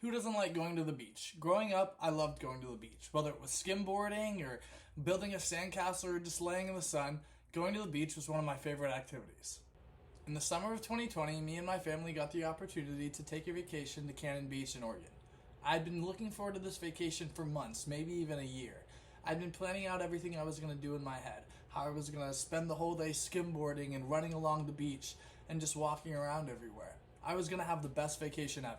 Who doesn't like going to the beach? Growing up, I loved going to the beach. Whether it was skimboarding or building a sandcastle or just laying in the sun, going to the beach was one of my favorite activities. In the summer of 2020, me and my family got the opportunity to take a vacation to Cannon Beach in Oregon. I'd been looking forward to this vacation for months, maybe even a year. I'd been planning out everything I was going to do in my head, how I was going to spend the whole day skimboarding and running along the beach and just walking around everywhere. I was going to have the best vacation ever.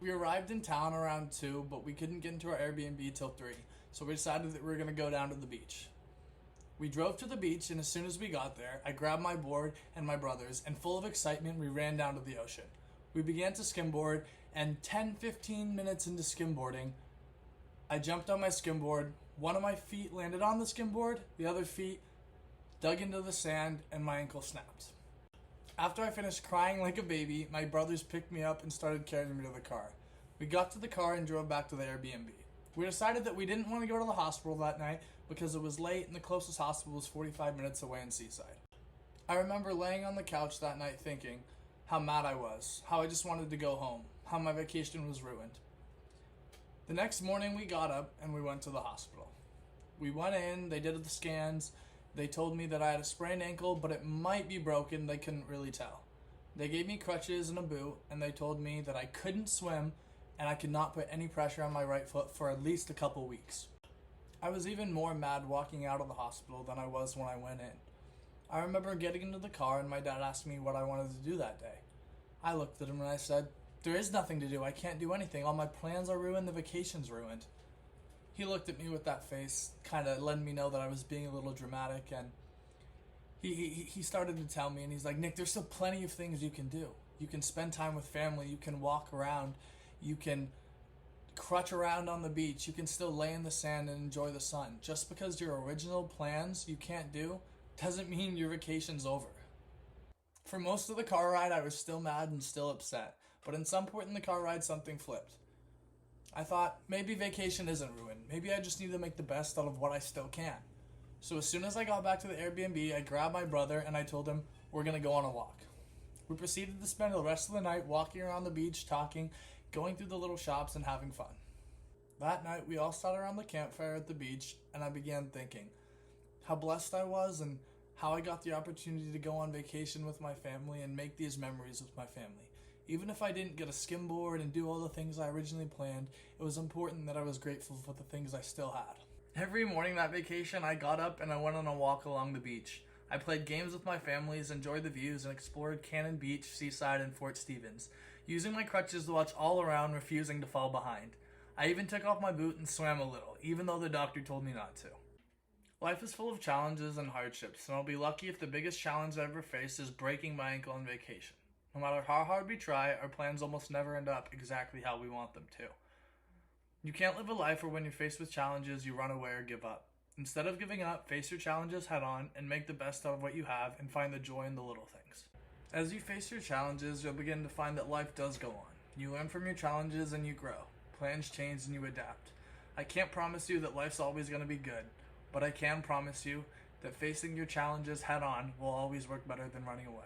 We arrived in town around 2, but we couldn't get into our Airbnb till 3, so we decided that we were going to go down to the beach. We drove to the beach, and as soon as we got there, I grabbed my board and my brother's, and full of excitement, we ran down to the ocean. We began to skimboard, and 10-15 minutes into skimboarding, I jumped on my skimboard. One of my feet landed on the skimboard, the other feet dug into the sand, and my ankle snapped. After I finished crying like a baby, my brothers picked me up and started carrying me to the car. We got to the car and drove back to the Airbnb. We decided that we didn't want to go to the hospital that night because it was late and the closest hospital was 45 minutes away in Seaside. I remember laying on the couch that night thinking how mad I was, how I just wanted to go home, how my vacation was ruined. The next morning we got up and we went to the hospital. We went in, they did the scans. They told me that I had a sprained ankle, but it might be broken. They couldn't really tell. They gave me crutches and a boot, and they told me that I couldn't swim and I could not put any pressure on my right foot for at least a couple weeks. I was even more mad walking out of the hospital than I was when I went in. I remember getting into the car and my dad asked me what I wanted to do that day. I looked at him and I said, "There is nothing to do. I can't do anything. All my plans are ruined. The vacation's ruined." He looked at me with that face, kind of letting me know that I was being a little dramatic, and he started to tell me, and he's like, "Nick, there's still plenty of things you can do. You can spend time with family, you can walk around, you can crutch around on the beach, you can still lay in the sand and enjoy the sun. Just because your original plans you can't do doesn't mean your vacation's over." For most of the car ride, I was still mad and still upset, but in some point in the car ride, something flipped. I thought, maybe vacation isn't ruined. Maybe I just need to make the best out of what I still can. So as soon as I got back to the Airbnb, I grabbed my brother and I told him we're going to go on a walk. We proceeded to spend the rest of the night walking around the beach, talking, going through the little shops, and having fun. That night, we all sat around the campfire at the beach, and I began thinking how blessed I was and how I got the opportunity to go on vacation with my family and make these memories with my family. Even if I didn't get a skimboard and do all the things I originally planned, it was important that I was grateful for the things I still had. Every morning that vacation, I got up and I went on a walk along the beach. I played games with my families, enjoyed the views, and explored Cannon Beach, Seaside, and Fort Stevens, using my crutches to watch all around, refusing to fall behind. I even took off my boot and swam a little, even though the doctor told me not to. Life is full of challenges and hardships, and I'll be lucky if the biggest challenge I ever faced is breaking my ankle on vacation. No matter how hard we try, our plans almost never end up exactly how we want them to. You can't live a life where when you're faced with challenges, you run away or give up. Instead of giving up, face your challenges head on and make the best out of what you have and find the joy in the little things. As you face your challenges, you'll begin to find that life does go on. You learn from your challenges and you grow. Plans change and you adapt. I can't promise you that life's always going to be good, but I can promise you that facing your challenges head on will always work better than running away.